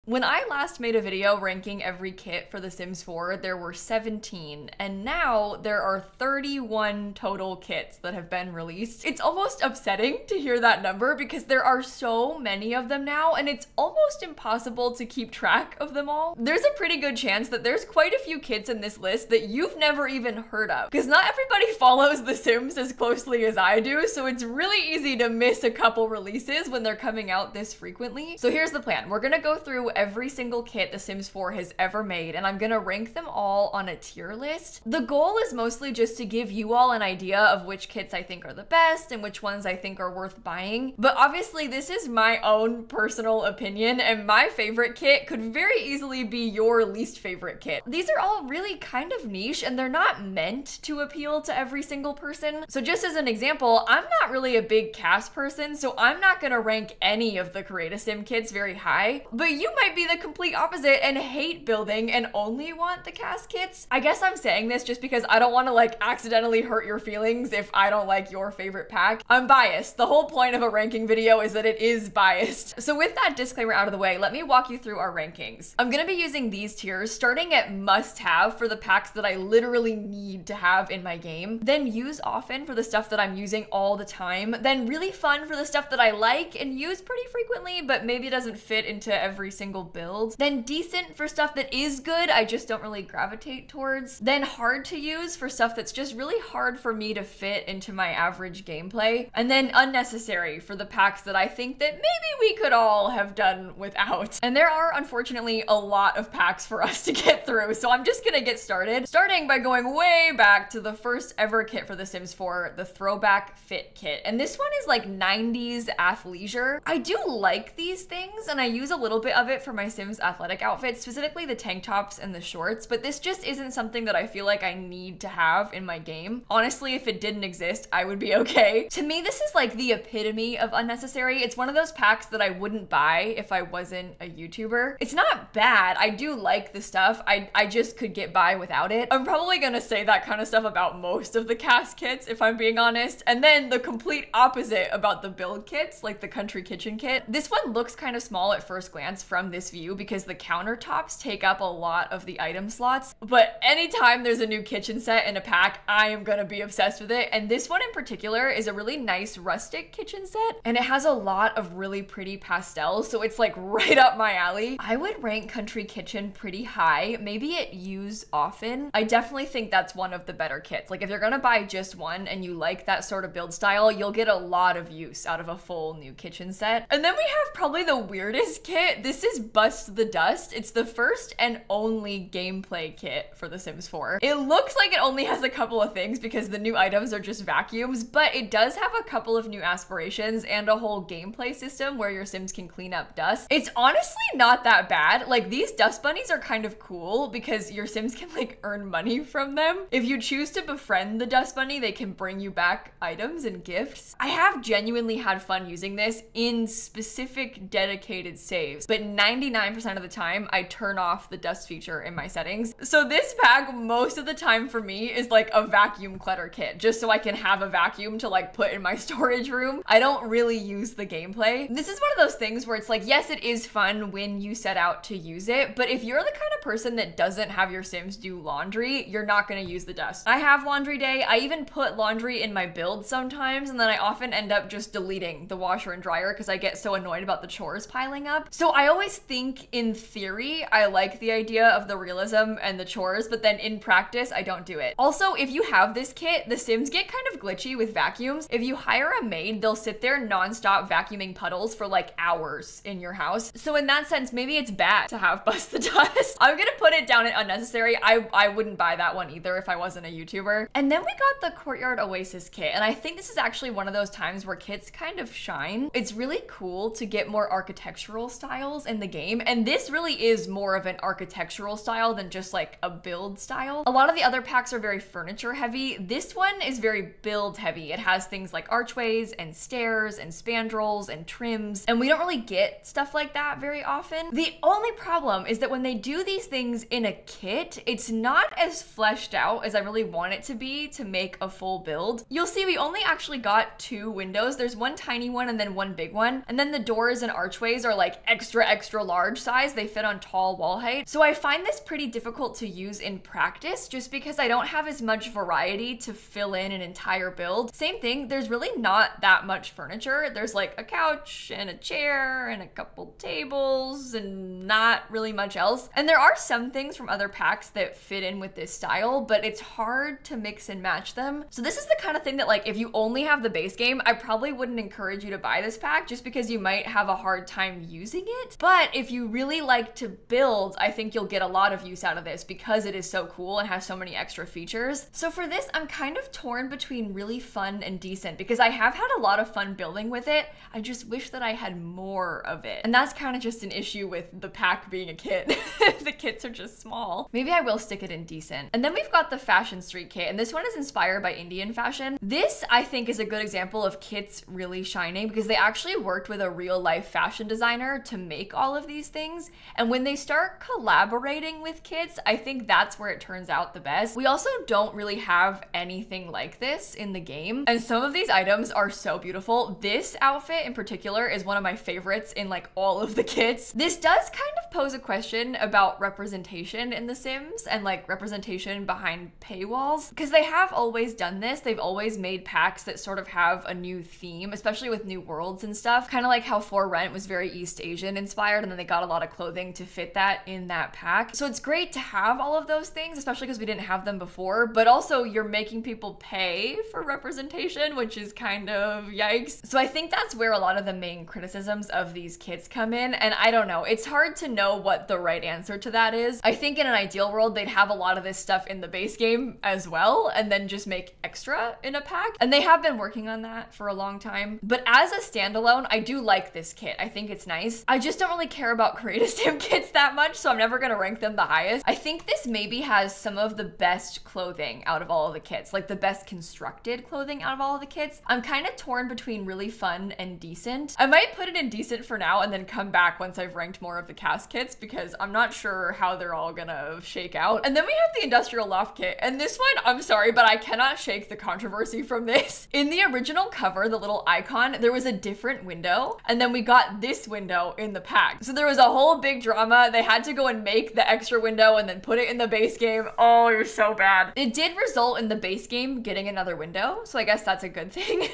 When I last made a video ranking every kit for The Sims 4, there were 17, and now there are 31 total kits that have been released. It's almost upsetting to hear that number because there are so many of them now, and it's almost impossible to keep track of them all. There's a pretty good chance that there's quite a few kits in this list that you've never even heard of, because not everybody follows The Sims as closely as I do, so it's really easy to miss a couple releases when they're coming out this frequently. So here's the plan. We're gonna go through every single kit The Sims 4 has ever made, and I'm gonna rank them all on a tier list. The goal is mostly just to give you all an idea of which kits I think are the best and which ones I think are worth buying. But obviously this is my own personal opinion, and my favorite kit could very easily be your least favorite kit. These are all really kind of niche, and they're not meant to appeal to every single person. So just as an example, I'm not really a big cast person, so I'm not gonna rank any of the Create a Sim kits very high, but you might be the complete opposite and hate building and only want the cast kits. I guess I'm saying this just because I don't want to like accidentally hurt your feelings if I don't like your favorite pack. I'm biased. The whole point of a ranking video is that it is biased. So with that disclaimer out of the way, let me walk you through our rankings. I'm gonna be using these tiers, starting at must-have for the packs that I literally need to have in my game, then use often for the stuff that I'm using all the time, then really fun for the stuff that I like and use pretty frequently but maybe doesn't fit into every single build, then decent for stuff that is good, I just don't really gravitate towards, then hard to use for stuff that's just really hard for me to fit into my average gameplay, and then unnecessary for the packs that I think that maybe we could all have done without. And there are unfortunately a lot of packs for us to get through, so I'm just gonna get started, starting by going way back to the first ever kit for The Sims 4, the Throwback Fit Kit. And this one is like 90s athleisure. I do like these things, and I use a little bit of it for my Sims athletic outfits, specifically the tank tops and the shorts, but this just isn't something that I feel like I need to have in my game. Honestly, if it didn't exist, I would be okay. To me, this is like the epitome of unnecessary. It's one of those packs that I wouldn't buy if I wasn't a YouTuber. It's not bad. I do like the stuff. I just could get by without it. I'm probably gonna say that kind of stuff about most of the cast kits, if I'm being honest. And then the complete opposite about the build kits, like the Country Kitchen kit. This one looks kind of small at first glance from this view because the countertops take up a lot of the item slots. But anytime there's a new kitchen set in a pack, I am gonna be obsessed with it. And this one in particular is a really nice rustic kitchen set, and it has a lot of really pretty pastels, so it's like right up my alley. I would rank Country Kitchen pretty high, maybe at use often. I definitely think that's one of the better kits. Like if you're gonna buy just one and you like that sort of build style, you'll get a lot of use out of a full new kitchen set. And then we have probably the weirdest kit. This is Bust the Dust. It's the first and only gameplay kit for The Sims 4. It looks like it only has a couple of things because the new items are just vacuums, but it does have a couple of new aspirations and a whole gameplay system where your Sims can clean up dust. It's honestly not that bad. Like these dust bunnies are kind of cool because your Sims can like earn money from them. If you choose to befriend the dust bunny, they can bring you back items and gifts. I have genuinely had fun using this in specific dedicated saves, but 99% of the time I turn off the dust feature in my settings. So this pack most of the time for me is like a vacuum clutter kit, just so I can have a vacuum to like put in my storage room. I don't really use the gameplay. This is one of those things where it's like, yes, it is fun when you set out to use it, but if you're the kind of person that doesn't have your Sims do laundry, you're not gonna use the dust. I have laundry day. I even put laundry in my build sometimes, and then I often end up just deleting the washer and dryer because I get so annoyed about the chores piling up. So I always think in theory, I like the idea of the realism and the chores, but then in practice, I don't do it. Also, if you have this kit, the Sims get kind of glitchy with vacuums. If you hire a maid, they'll sit there nonstop vacuuming puddles for like hours in your house. So in that sense, maybe it's bad to have Bust the Dust. I'm gonna put it down at unnecessary. I wouldn't buy that one either if I wasn't a YouTuber. And then we got the Courtyard Oasis kit, and I think this is actually one of those times where kits kind of shine. It's really cool to get more architectural styles in the game, and this really is more of an architectural style than just like a build style. A lot of the other packs are very furniture heavy. This one is very build heavy. It has things like archways and stairs and spandrels and trims, and we don't really get stuff like that very often. The only problem is that when they do these things in a kit, it's not as fleshed out as I really want it to be to make a full build. You'll see we only actually got 2 windows. There's one tiny one and then one big one, and then the doors and archways are like extra extra large size. They fit on tall wall height. So I find this pretty difficult to use in practice just because I don't have as much variety to fill in an entire build. Same thing, there's really not that much furniture. There's like a couch and a chair and a couple tables and not really much else. And there are some things from other packs that fit in with this style, but it's hard to mix and match them. So this is the kind of thing that, like, if you only have the base game, I probably wouldn't encourage you to buy this pack just because you might have a hard time using it. But if you really like to build, I think you'll get a lot of use out of this because it is so cool and has so many extra features. So for this, I'm kind of torn between really fun and decent because I have had a lot of fun building with it. I just wish that I had more of it. And that's kind of just an issue with the pack being a kit. The kits are just small. Maybe I will stick it in decent. And then we've got the Fashion Street kit, and this one is inspired by Indian fashion. This, I think, is a good example of kits really shining because they actually worked with a real life fashion designer to make all of these things. And when they start collaborating with kits, I think that's where it turns out the best. We also don't really have anything like this in the game. And some of these items are so beautiful. This outfit in particular is one of my favorites in like all of the kits. This does kind of pose a question about representation in The Sims and like representation behind paywalls because they have always done this. They've always made packs that sort of have a new theme, especially with new worlds and stuff. Kind of like how For Rent was very East Asian inspired, and then they got a lot of clothing to fit that in that pack. So it's great to have all of those things, especially because we didn't have them before, but also you're making people pay for representation, which is kind of yikes. So I think that's where a lot of the main criticisms of these kits come in, and I don't know. It's hard to know what the right answer to that is. I think in an ideal world, they'd have a lot of this stuff in the base game as well, and then just make extra in a pack. And they have been working on that for a long time. But as a standalone, I do like this kit. I think it's nice. I just don't really care about Create Sim kits that much, so I'm never gonna rank them the highest. I think this maybe has some of the best clothing out of all of the kits, like the best constructed clothing out of all of the kits. I'm kind of torn between really fun and decent. I might put it in decent for now and then come back once I've ranked more of the cast kits because I'm not sure how they're all gonna shake out. And then we have the Industrial Loft kit, and this one, I'm sorry, but I cannot shake the controversy from this. In the original cover, the little icon, there was a different window, and then we got this window in the pack. So there was a whole big drama. They had to go and make the extra window and then put it in the base game. Oh, it was so bad. It did result in the base game getting another window, so I guess that's a good thing.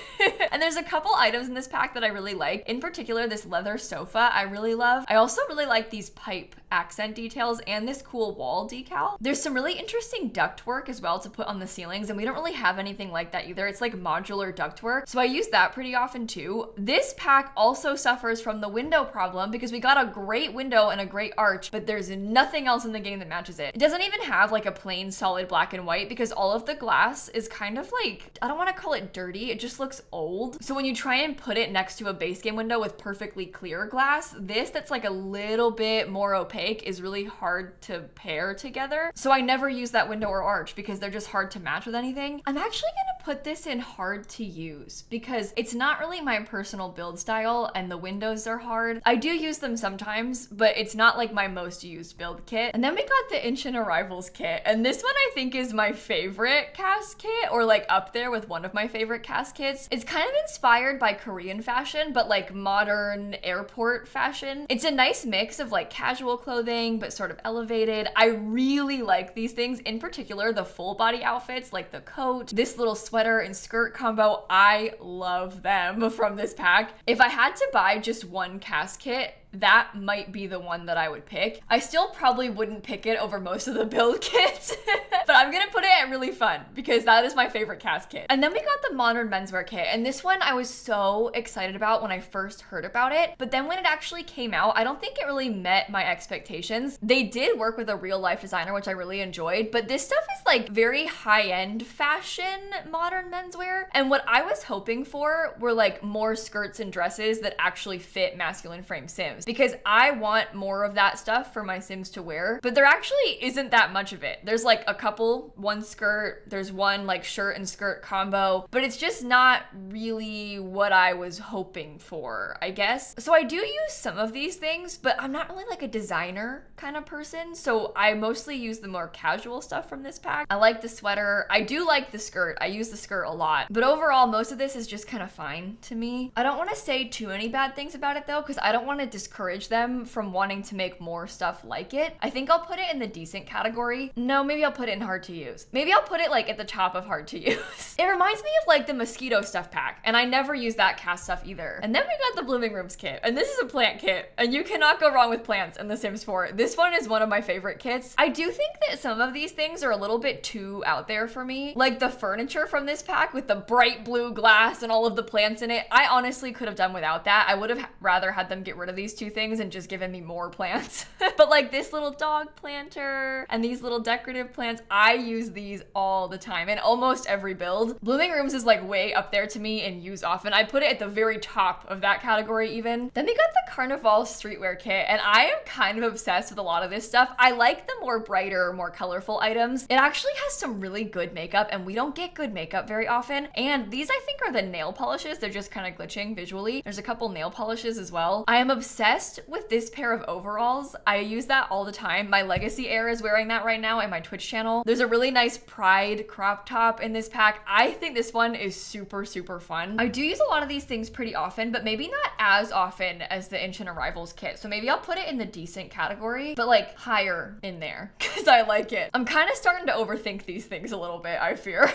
And there's a couple items in this pack that I really like. In particular, this leather sofa I really love. I also really like these pipe accent details and this cool wall decal. There's some really interesting ductwork as well to put on the ceilings, and we don't really have anything like that either. It's like modular ductwork, so I use that pretty often too. This pack also suffers from the window problem because we got a great window and a great arch, but there's nothing else in the game that matches it. It doesn't even have like a plain solid black and white because all of the glass is kind of like, I don't want to call it dirty, it just looks old. So when you try and put it next to a base game window with perfectly clear glass, this that's like a little bit more opaque is really hard to pair together. So I never use that window or arch because they're just hard to match with anything. I'm actually gonna put this in hard to use because it's not really my personal build style and the windows are hard. I do use them sometimes, but it's not like my most used build kit. And then we got the Ancient Arrivals kit, and this one I think is my favorite cast kit, or like up there with one of my favorite cast kits. It's kind of inspired by Korean fashion, but like modern airport fashion. It's a nice mix of like casual clothing, but sort of elevated. I really like these things, in particular the full body outfits, like the coat, this little sweater and skirt combo. I love them from this pack. If I had to buy just one cast kit, that might be the one that I would pick. I still probably wouldn't pick it over most of the build kits, but I'm gonna put it at really fun because that is my favorite cast kit. And then we got the modern menswear kit, and this one I was so excited about when I first heard about it, but then when it actually came out, I don't think it really met my expectations. They did work with a real life designer, which I really enjoyed, but this stuff is like very high-end fashion modern menswear, and what I was hoping for were like more skirts and dresses that actually fit masculine frame Sims, because I want more of that stuff for my Sims to wear, but there actually isn't that much of it. There's like a couple, one skirt, there's one like shirt and skirt combo, but it's just not really what I was hoping for, I guess. So I do use some of these things, but I'm not really like a designer kind of person, so I mostly use the more casual stuff from this pack. I like the sweater. I do like the skirt. I use the skirt a lot, but overall, most of this is just kind of fine to me. I don't want to say too many bad things about it though, because I don't want to discourage them from wanting to make more stuff like it. I think I'll put it in the decent category. No, maybe I'll put it in hard to use. Maybe I'll put it like at the top of hard to use. It reminds me of like the mosquito stuff pack, and I never use that cast stuff either. And then we got the blooming rooms kit, and this is a plant kit, and you cannot go wrong with plants in The Sims 4. This one is one of my favorite kits. I do think that some of these things are a little bit too out there for me. Like the furniture from this pack with the bright blue glass and all of the plants in it. I honestly could have done without that. I would have rather had them get rid of these two things and just given me more plants. But like this little dog planter and these little decorative plants, I use these all the time in almost every build. Blooming rooms is like way up there to me and use often. I put it at the very top of that category even. Then we got the Carnival streetwear kit, and I am kind of obsessed with a lot of this stuff. I like the more brighter, more colorful items. It actually has some really good makeup, and we don't get good makeup very often. And these I think are the nail polishes. They're just kind of glitching visually. There's a couple nail polishes as well. I am obsessed with this pair of overalls. I use that all the time. My Legacy Heir is wearing that right now in my Twitch channel. There's a really nice Pride crop top in this pack. I think this one is super, super fun. I do use a lot of these things pretty often, but maybe not as often as the Ancient Arrivals kit. So maybe I'll put it in the decent category, but like higher in there because I like it. I'm kind of starting to overthink these things a little bit, I fear.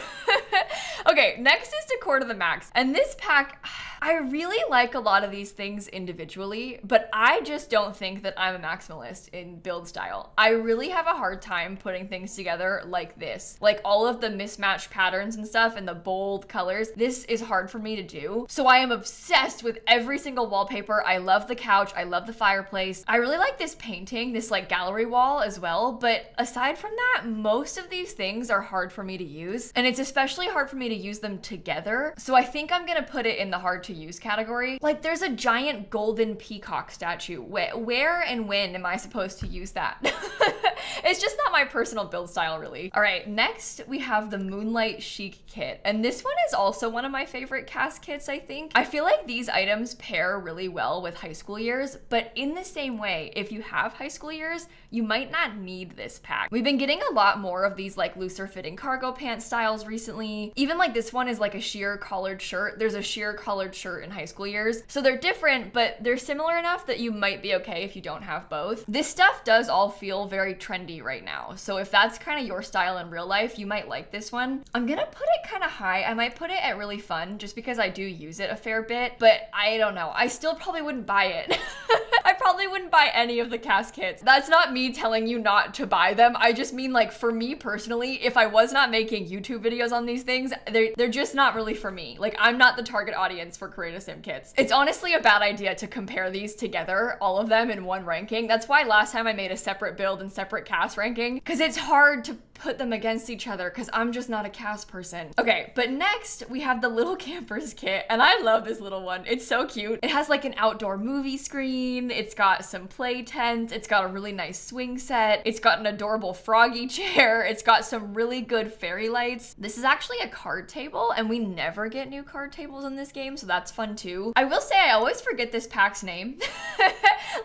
Okay, next is Decor to the Max. And this pack, I really like a lot of these things individually, but I just don't think that I'm a maximalist in build style. I really have a hard time putting things together like this. Like all of the mismatched patterns and stuff and the bold colors, this is hard for me to do. So I am obsessed with every single wallpaper. I love the couch. I love the fireplace. I really like this painting, this like gallery wall as well. But aside from that, most of these things are hard for me to use. And it's especially hard for me to use them together. So I think I'm gonna put it in the hard to use category. Like there's a giant golden peacock statue. Where and when am I supposed to use that? It's just not my personal build style really. All right, next we have the Moonlight Chic kit. And this one is also one of my favorite cast kits, I think. I feel like these items pair really well with high school years, but in the same way, if you have high school years, you might not need this pack. We've been getting a lot more of these like looser fitting cargo pant styles recently. Even like this one is like a sheer collared shirt. There's a sheer collared shirt in high school years. So they're different, but they're similar enough that you might be okay if you don't have both. This stuff does all feel very trendy right now. So if that's kind of your style in real life, you might like this one. I'm gonna put it kind of high. I might put it at really fun just because I do use it a fair bit, but I don't know. I still probably wouldn't buy it. I probably wouldn't buy any of the cast kits. That's not me telling you not to buy them. I just mean like for me personally, if I was not making YouTube videos on these things, they're just not really for me. Like I'm not the target audience for Create a Sim kits. It's honestly a bad idea to compare these together, all of them in one ranking. That's why last time I made a separate build and separate cast ranking, because it's hard to put them against each other because I'm just not a cast person. Okay, but next we have the Little Campers kit, and I love this little one. It's so cute. It has like an outdoor movie screen. It's got some play tents. It's got a really nice swing set. It's got an adorable froggy chair. It's got some really good fairy lights. This is actually a card table, and we never get new card tables in this game, so that's fun too. I will say I always forget this pack's name.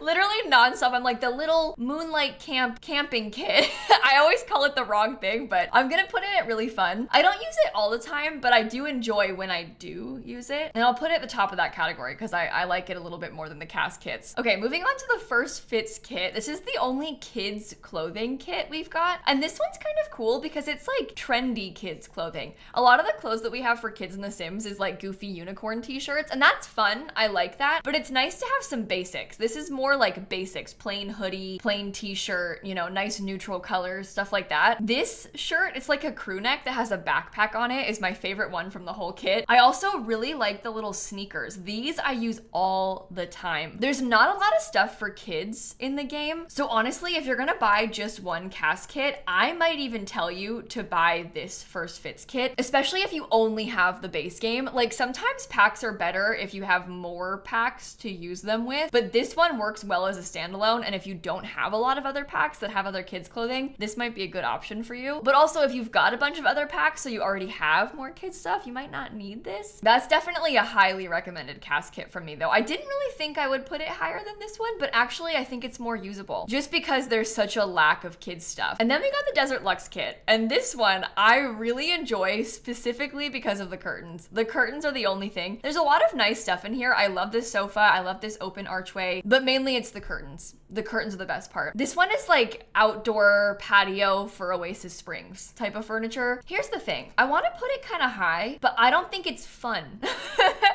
Literally nonstop. I'm like the little Moonlight camping kit. I always call it the wrong thing, but I'm gonna put it at really fun. I don't use it all the time, but I do enjoy when I do use it. And I'll put it at the top of that category because I like it a little bit more than the cast kits. Okay, moving on to the First Fits kit. This is the only kids clothing kit we've got. And this one's kind of cool because it's like trendy kids clothing. A lot of the clothes that we have for kids in The Sims is like goofy unicorn t-shirts, and that's fun. I like that, but it's nice to have some basics. This is more like basics, plain hoodie, plain t-shirt, you know, nice neutral colors, stuff like that. This shirt, it's like a crew neck that has a backpack on it, is my favorite one from the whole kit. I also really like the little sneakers. These I use all the time. There's not a lot of stuff for kids in the game. So honestly, if you're gonna buy just one cast kit, I might even tell you to buy this First Fits kit, especially if you only have the base game. Like sometimes packs are better if you have more packs to use them with, but this one works well as a standalone. And if you don't have a lot of other packs that have other kids clothing, this might be a good option for you. But also if you've got a bunch of other packs so you already have more kids stuff, you might not need this. That's definitely a highly recommended cast kit from me though. I didn't really think I would put it higher than this one, but actually I think it's more usable just because there's such a lack of kids stuff. And then we got the Desert Luxe kit, and this one I really enjoy specifically because of the curtains. The curtains are the only thing. There's a lot of nice stuff in here. I love this sofa. I love this open archway, but mainly Mainly it's the curtains. The curtains are the best part. This one is like outdoor patio for Oasis Springs type of furniture. Here's the thing. I want to put it kind of high, but I don't think it's fun.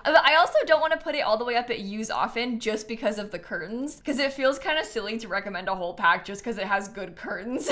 I also don't want to put it all the way up at use often just because of the curtains, because it feels kind of silly to recommend a whole pack just because it has good curtains.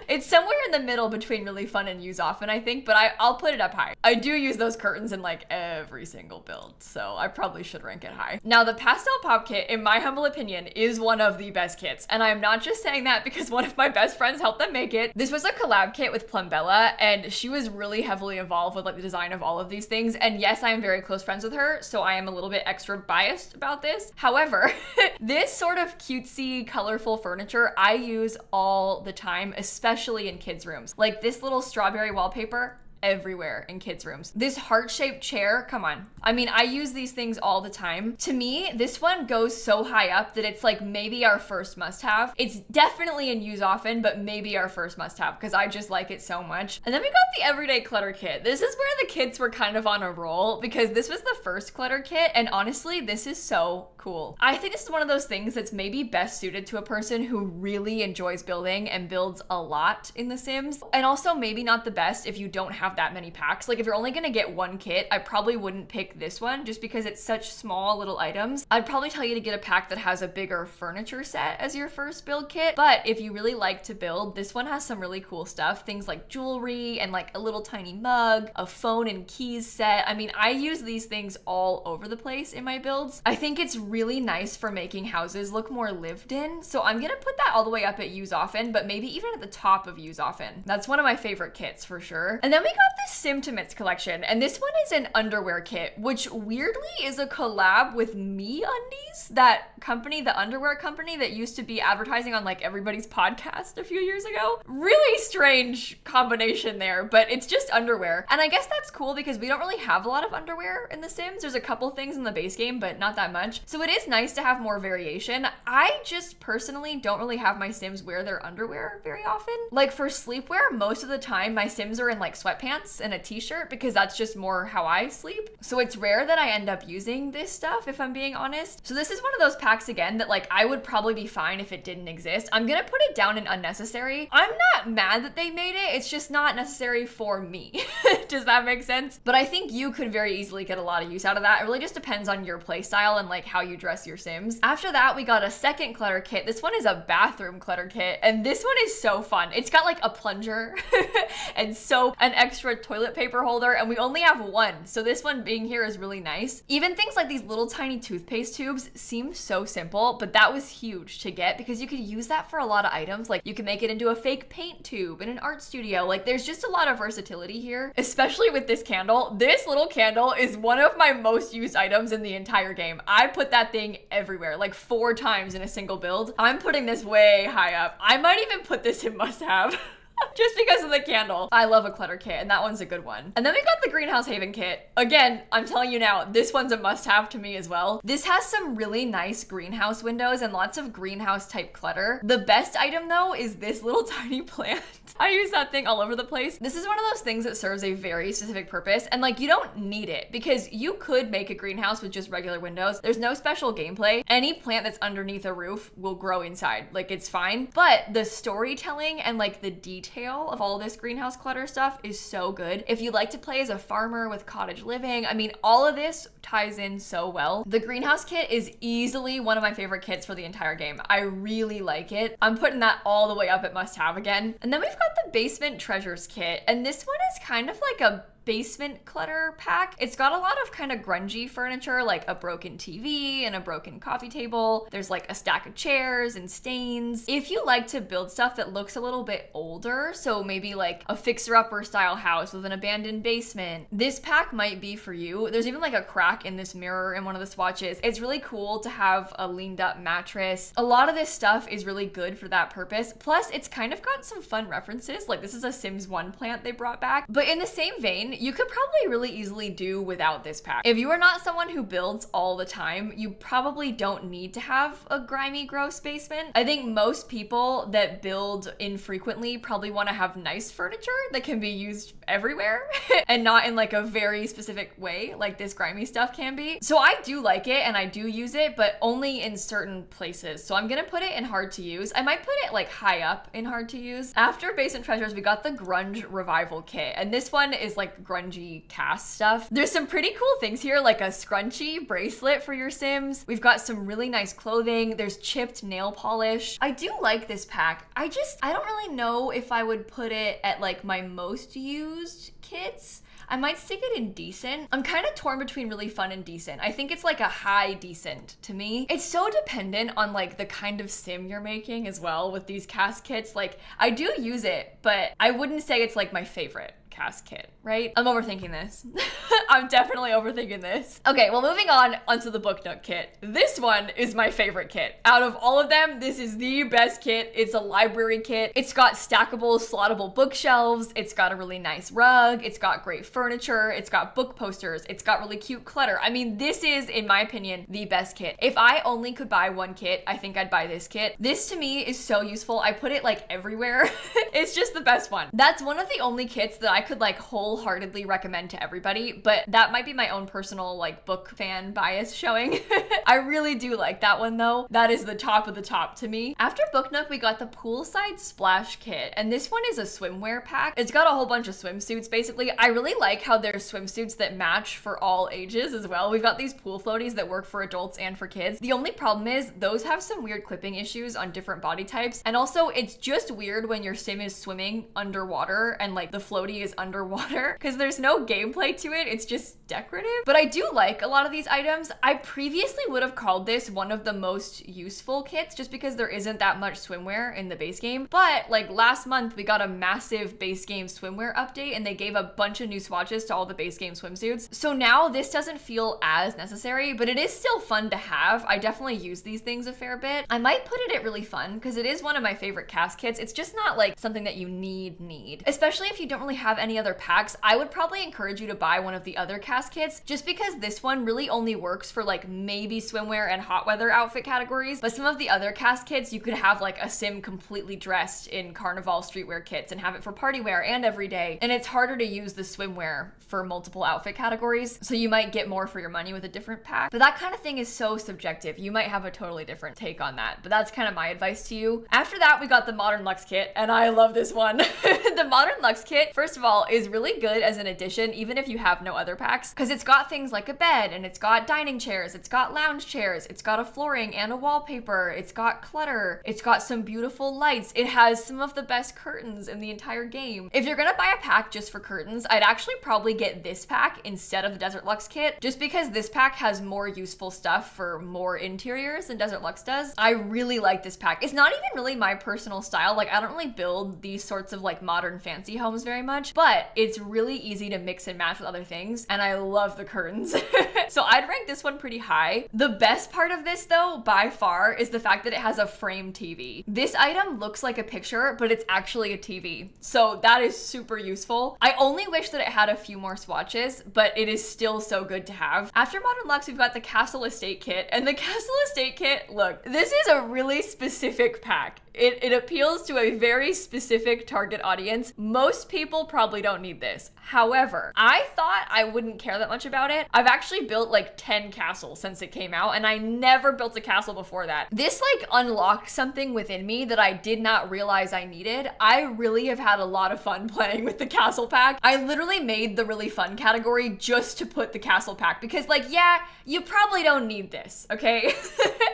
It's somewhere in the middle between really fun and use often, I think, but I'll put it up high. I do use those curtains in like every single build, so I probably should rank it high. Now, the Pastel Pop kit, in my humble opinion, is one of the best kits, and I'm not just saying that because one of my best friends helped them make it. This was a collab kit with Plumbella, and she was really heavily involved with like the design of all of these things, and yes, I am very close friends with her, so I am a little bit extra biased about this. However, this sort of cutesy, colorful furniture I use all the time, especially in kids' rooms. Like this little strawberry wallpaper, everywhere in kids' rooms. This heart-shaped chair, come on. I mean, I use these things all the time. To me, this one goes so high up that it's like maybe our first must-have. It's definitely in use often, but maybe our first must-have because I just like it so much. And then we got the Everyday Clutter kit. This is where the kids were kind of on a roll because this was the first Clutter kit, and honestly, this is so cool. I think this is one of those things that's maybe best suited to a person who really enjoys building and builds a lot in The Sims, and also maybe not the best if you don't have that many packs. Like if you're only gonna get one kit, I probably wouldn't pick this one just because it's such small little items. I'd probably tell you to get a pack that has a bigger furniture set as your first build kit, but if you really like to build, this one has some really cool stuff. Things like jewelry and like a little tiny mug, a phone and keys set. I mean, I use these things all over the place in my builds. I think it's really nice for making houses look more lived in, so I'm gonna put that all the way up at use often, but maybe even at the top of use often. That's one of my favorite kits for sure. And then we got this Simtimates collection, and this one is an underwear kit, which weirdly is a collab with MeUndies, that company, the underwear company that used to be advertising on like everybody's podcast a few years ago. Really strange combination there, but it's just underwear. And I guess that's cool because we don't really have a lot of underwear in The Sims. There's a couple things in the base game, but not that much. So it is nice to have more variation. I just personally don't really have my Sims wear their underwear very often. Like for sleepwear, most of the time my Sims are in like sweatpants and a t-shirt because that's just more how I sleep. So it's rare that I end up using this stuff if I'm being honest. So this is one of those packs again that like I would probably be fine if it didn't exist. I'm gonna put it down in unnecessary. I'm not mad that they made it, it's just not necessary for me. Does that make sense? But I think you could very easily get a lot of use out of that. It really just depends on your play style and like how you dress your Sims. After that, we got a second clutter kit. This one is a bathroom clutter kit, and this one is so fun. It's got like a plunger and soap, an extra toilet paper holder, and we only have one, so this one being here is really nice. Even things like these little tiny toothpaste tubes seem so simple, but that was huge to get because you could use that for a lot of items. Like you can make it into a fake paint tube in an art studio. Like there's just a lot of versatility here, especially with this candle. This little candle is one of my most used items in the entire game. I put that thing everywhere, like 4 times in a single build. I'm putting this way high up. I might even put this in must-have. Just because of the candle. I love a clutter kit, and that one's a good one. And then we got the Greenhouse Haven kit. Again, I'm telling you now, this one's a must-have to me as well. This has some really nice greenhouse windows and lots of greenhouse type clutter. The best item though is this little tiny plant. I use that thing all over the place. This is one of those things that serves a very specific purpose, and like you don't need it because you could make a greenhouse with just regular windows. There's no special gameplay. Any plant that's underneath a roof will grow inside. Like it's fine, but the storytelling and like the detail of all this greenhouse clutter stuff is so good. If you like to play as a farmer with cottage living, I mean, all of this ties in so well. The greenhouse kit is easily one of my favorite kits for the entire game. I really like it. I'm putting that all the way up at must-have again. And then we've got the basement treasures kit, and this one is kind of like a basement clutter pack. It's got a lot of kind of grungy furniture, like a broken TV and a broken coffee table. There's like a stack of chairs and stains. If you like to build stuff that looks a little bit older, so maybe like a fixer-upper style house with an abandoned basement, this pack might be for you. There's even like a crack in this mirror in one of the swatches. It's really cool to have a leaned up mattress. A lot of this stuff is really good for that purpose. Plus, it's kind of got some fun references this. Like, this is a Sims 1 plant they brought back. But in the same vein, you could probably really easily do without this pack. If you are not someone who builds all the time, you probably don't need to have a grimy, gross basement. I think most people that build infrequently probably want to have nice furniture that can be used everywhere and not in like a very specific way like this grimy stuff can be. So I do like it and I do use it, but only in certain places. So I'm gonna put it in hard to use. I might put it like high up in hard to use. After Basement Treasures, we got the Grunge Revival Kit, and this one is like grungy cast stuff. There's some pretty cool things here, like a scrunchie bracelet for your Sims. We've got some really nice clothing. There's chipped nail polish. I do like this pack. I don't really know if I would put it at like my most used kits. I might stick it in decent. I'm kind of torn between really fun and decent. I think it's like a high decent to me. It's so dependent on like the kind of sim you're making as well with these cast kits. Like, I do use it, but I wouldn't say it's like my favorite cast kit, right? I'm overthinking this. I'm definitely overthinking this. Okay, well, moving on onto the booknook kit. This one is my favorite kit. Out of all of them, this is the best kit. It's a library kit. It's got stackable, slottable bookshelves. It's got a really nice rug. It's got great furniture. It's got book posters. It's got really cute clutter. I mean, this is, in my opinion, the best kit. If I only could buy one kit, I think I'd buy this kit. This to me is so useful. I put it like everywhere. It's just the best one. That's one of the only kits that I could like wholeheartedly recommend to everybody, but that might be my own personal like book fan bias showing. I really do like that one though. That is the top of the top to me. After Booknook, we got the Poolside Splash Kit, and this one is a swimwear pack. It's got a whole bunch of swimsuits basically. I really like how there's swimsuits that match for all ages as well. We've got these pool floaties that work for adults and for kids. The only problem is those have some weird clipping issues on different body types, and also it's just weird when your sim is swimming underwater and like the floaty is underwater because there's no gameplay to it. It's just decorative. But I do like a lot of these items. I previously would have called this one of the most useful kits just because there isn't that much swimwear in the base game. But like last month, we got a massive base game swimwear update and they gave a bunch of new swatches to all the base game swimsuits. So now this doesn't feel as necessary, but it is still fun to have. I definitely use these things a fair bit. I might put it at really fun because it is one of my favorite cast kits. It's just not like something that you need. Especially if you don't really have any other packs, I would probably encourage you to buy one of the other cast kits just because this one really only works for like maybe swimwear and hot weather outfit categories. But some of the other cast kits, you could have like a sim completely dressed in carnival streetwear kits and have it for party wear and every day. And it's harder to use the swimwear for multiple outfit categories. So you might get more for your money with a different pack. But that kind of thing is so subjective. You might have a totally different take on that. But that's kind of my advice to you. After that, we got the Modern Luxe kit, and I love this one. The Modern Luxe kit, first of all, is really good as an addition, even if you have no other packs, because it's got things like a bed, and it's got dining chairs, it's got lounge chairs, it's got a flooring and a wallpaper, it's got clutter, it's got some beautiful lights, it has some of the best curtains in the entire game. If you're gonna buy a pack just for curtains, I'd actually probably get this pack instead of the Desert Luxe kit, just because this pack has more useful stuff for more interiors than Desert Luxe does. I really like this pack. It's not even really my personal style. Like, I don't really build these sorts of like modern fancy homes very much, but it's really easy to mix and match with other things, and I love the curtains. So I'd rank this one pretty high. The best part of this though, by far, is the fact that it has a frame TV. This item looks like a picture, but it's actually a TV. So that is super useful. I only wish that it had a few more swatches, but it is still so good to have. After Modern Luxe, we've got the Castle Estate kit, and the Castle Estate kit, look, this is a really specific pack. It appeals to a very specific target audience. Most people probably don't need this. However, I thought I wouldn't care that much about it. I've actually built like 10 castles since it came out, and I never built a castle before that. This like unlocked something within me that I did not realize I needed. I really have had a lot of fun playing with the castle pack. I literally made the really fun category just to put the castle pack because like, yeah, you probably don't need this, okay?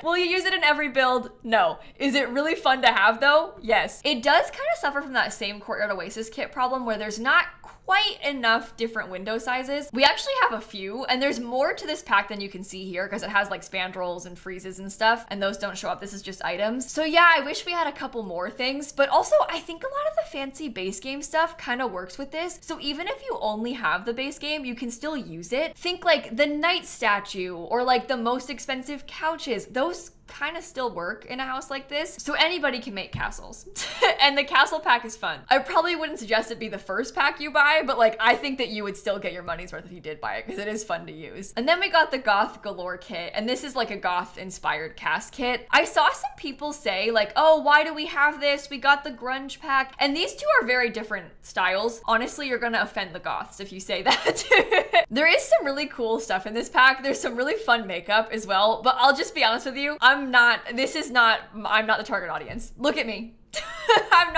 Will you use it in every build? No. Is it really fun to have though? Yes. It does kind of suffer from that same Courtyard Oasis kit problem where there's not quite enough different window sizes. We actually have a few, and there's more to this pack than you can see here because it has like spandrels and freezes and stuff, and those don't show up. This is just items. So yeah, I wish we had a couple more things, but also I think a lot of the fancy base game stuff kind of works with this. So even if you only have the base game, you can still use it. Think like the knight statue or like the most expensive couches. Those kind of still work in a house like this. So anybody can make castles. And the castle pack is fun. I probably wouldn't suggest it be the first pack you buy, but like I think that you would still get your money's worth if you did buy it because it is fun to use. And then we got the Goth Galore kit, and this is like a goth inspired cast kit. I saw some people say like, oh, why do we have this? We got the grunge pack. And these two are very different styles. Honestly, you're gonna offend the goths if you say that. There is some really cool stuff in this pack. There's some really fun makeup as well, but I'll just be honest with you, I'm not the target audience. Look at me. I'm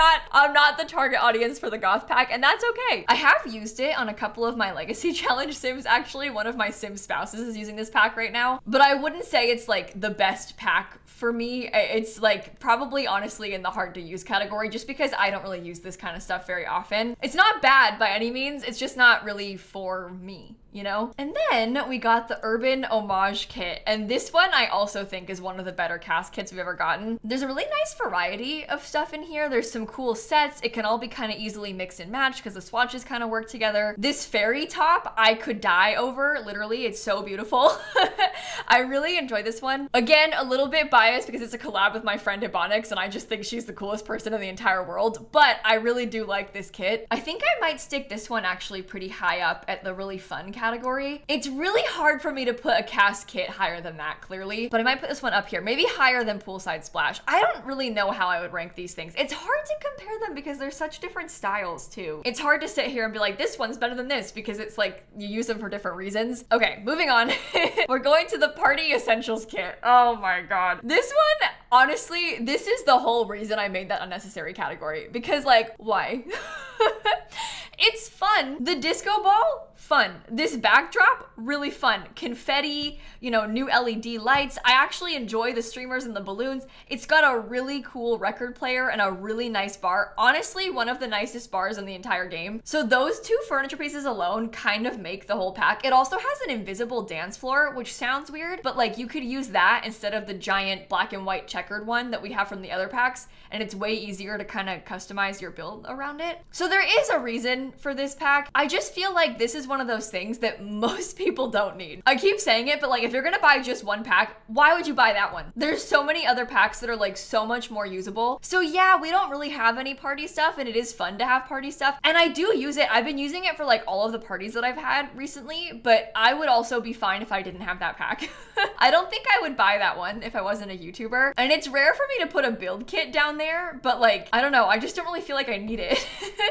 not the target audience for the goth pack, and that's okay. I have used it on a couple of my legacy challenge sims. Actually, one of my sim spouses is using this pack right now, but I wouldn't say it's like the best pack for me. It's like probably honestly in the hard to use category just because I don't really use this kind of stuff very often. It's not bad by any means. It's just not really for me, you know? And then we got the Urban Homage kit, and this one I also think is one of the better cast kits we've ever gotten. There's a really nice variety of stuff in here. There's some cool sets. It can all be kind of easily mixed and matched because the swatches kind of work together. This fairy top I could die over, literally. It's so beautiful. I really enjoy this one. Again, a little bit biased because it's a collab with my friend Ebonix, and I just think she's the coolest person in the entire world, but I really do like this kit. I think I might stick this one actually pretty high up at the really fun category. It's really hard for me to put a cast kit higher than that, clearly, but I might put this one up here, maybe higher than Poolside Splash. I don't really know how I would rank these things. It's hard to compare them because they're such different styles too. It's hard to sit here and be like, this one's better than this because it's like you use them for different reasons. Okay, moving on. We're going to the Party Essentials kit. Oh my God. This one, honestly, this is the whole reason I made that unnecessary category because like, why? It's fun. The disco ball, fun. This backdrop, really fun. Confetti, you know, new LED lights. I actually enjoy the streamers and the balloons. It's got a really cool record player and a really nice bar. Honestly, one of the nicest bars in the entire game. So those two furniture pieces alone kind of make the whole pack. It also has an invisible dance floor, which sounds weird, but like you could use that instead of the giant black and white checkered one that we have from the other packs. And it's way easier to kind of customize your build around it. So there is a reason for this pack. I just feel like this is one of those things that most people don't need. I keep saying it, but like if you're gonna buy just one pack, why would you buy that one? There's so many other packs that are like so much more usable. So yeah, we don't really have any party stuff, and it is fun to have party stuff. And I do use it. I've been using it for like all of the parties that I've had recently, but I would also be fine if I didn't have that pack. I don't think I would buy that one if I wasn't a YouTuber. And it's rare for me to put a build kit down there, but like, I don't know. I just don't really feel like I need it.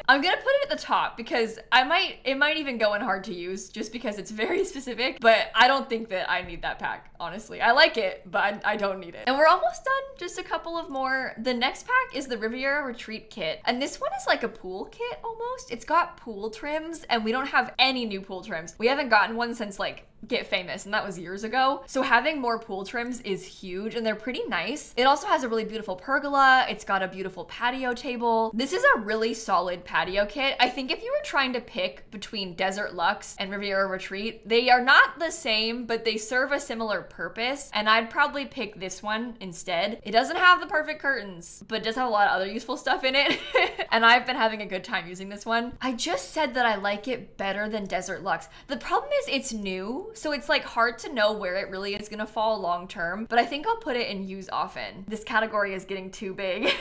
I'm gonna put it at the top because it might even go in hard to use just because it's very specific, but I don't think that I need that pack, honestly. I like it, but I don't need it. And we're almost done, just a couple of more. The next pack is the Riviera Retreat kit, and this one is like a pool kit almost. It's got pool trims, and we don't have any new pool trims. We haven't gotten one since like Get Famous, and that was years ago. So having more pool trims is huge, and they're pretty nice. It also has a really beautiful pergola. It's got a beautiful patio table. This is a really solid patio kit. I think if you were trying to pick between Desert Luxe and Riviera Retreat, they are not the same, but they serve a similar purpose, and I'd probably pick this one instead. It doesn't have the perfect curtains, but it does have a lot of other useful stuff in it, and I've been having a good time using this one. I just said that I like it better than Desert Luxe. The problem is it's new, so it's like hard to know where it really is gonna fall long term, but I think I'll put it in use often. This category is getting too big.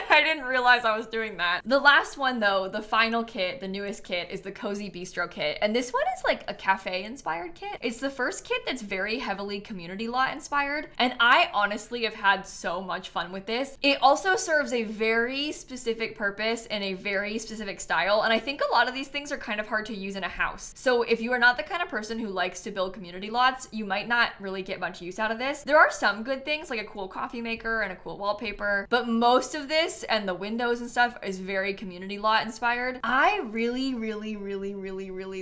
I didn't realize I was doing that. The last one though, the final kit, the newest kit, is the Cozy Bistro kit, and this one is like a cafe inspired kit. It's the first kit that's very heavily community lot inspired, and I honestly have had so much fun with this. It also serves a very specific purpose and a very specific style, and I think a lot of these things are kind of hard to use in a house. So if you are not the kind of person who likes to build community lots, you might not really get much use out of this. There are some good things like a cool coffee maker and a cool wallpaper, but most of this and the windows and stuff is very community lot inspired. I really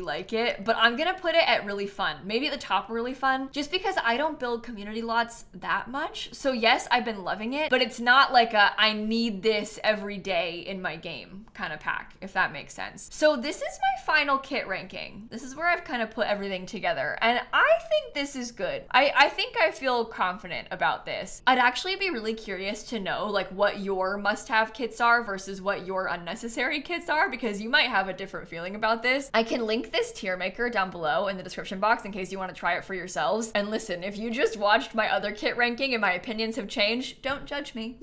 like it, but I'm gonna put it at really fun. Maybe at the top really fun, just because I don't build community lots that much. So yes, I've been loving it, but it's not like a I need this every day in my game kind of pack, if that makes sense. So this is my final kit ranking. This is where I've kind of put everything together, and I think this is good. I think I feel confident about this. I'd actually be really curious to know like what your must-have kits kits are versus what your unnecessary kits are, because you might have a different feeling about this. I can link this tier maker down below in the description box in case you want to try it for yourselves. And listen, if you just watched my other kit ranking and my opinions have changed, don't judge me.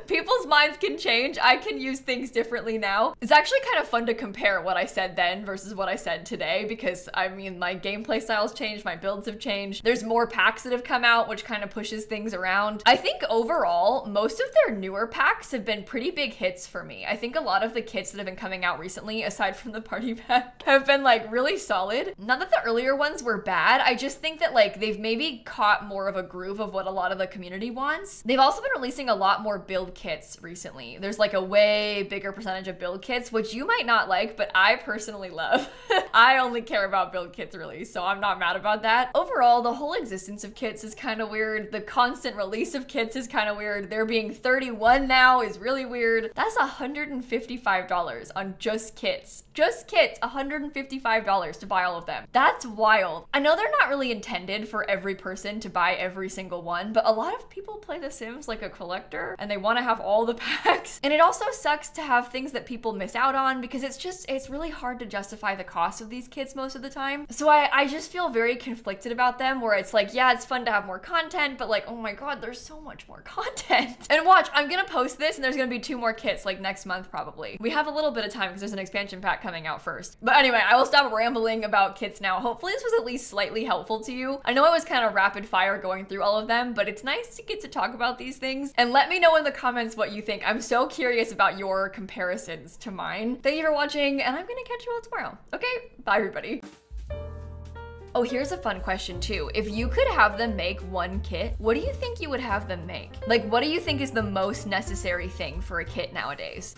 People's minds can change. I can use things differently now. It's actually kind of fun to compare what I said then versus what I said today, because I mean, my gameplay styles changed, my builds have changed. There's more packs that have come out, which kind of pushes things around. I think overall, most of their newer packs have been pretty big hits for me. I think a lot of the kits that have been coming out recently, aside from the party pack, have been like really solid. Not that the earlier ones were bad, I just think that like they've maybe caught more of a groove of what a lot of the community wants. They've also been releasing a lot more build kits recently. There's like a way bigger percentage of build kits, which you might not like, but I personally love. I only care about build kits really, so I'm not mad about that. Overall, the whole existence of kits is kind of weird. The constant release of kits is kind of weird. There being 31 now is really weird. That's $155 on just kits. Just kits, $155 to buy all of them. That's wild. I know they're not really intended for every person to buy every single one, but a lot of people play The Sims like a collector and they want to have all the packs. And it also sucks to have things that people miss out on, because it's really hard to justify the cost of these kits most of the time. So I just feel very conflicted about them, where it's like, yeah, it's fun to have more content, but like, oh my God, there's so much more content. And watch, I'm gonna post this and there's gonna be 2 more kits like next month probably. We have a little bit of time because there's an expansion pack coming out first. But anyway, I will stop rambling about kits now. Hopefully this was at least slightly helpful to you. I know I was kind of rapid fire going through all of them, but it's nice to get to talk about these things. And let me know in the comments what you think. I'm so curious about your comparisons to mine. Thank you for watching, and I'm gonna catch you all tomorrow. Okay, bye everybody. Oh, here's a fun question too. If you could have them make one kit, what do you think you would have them make? Like, what do you think is the most necessary thing for a kit nowadays?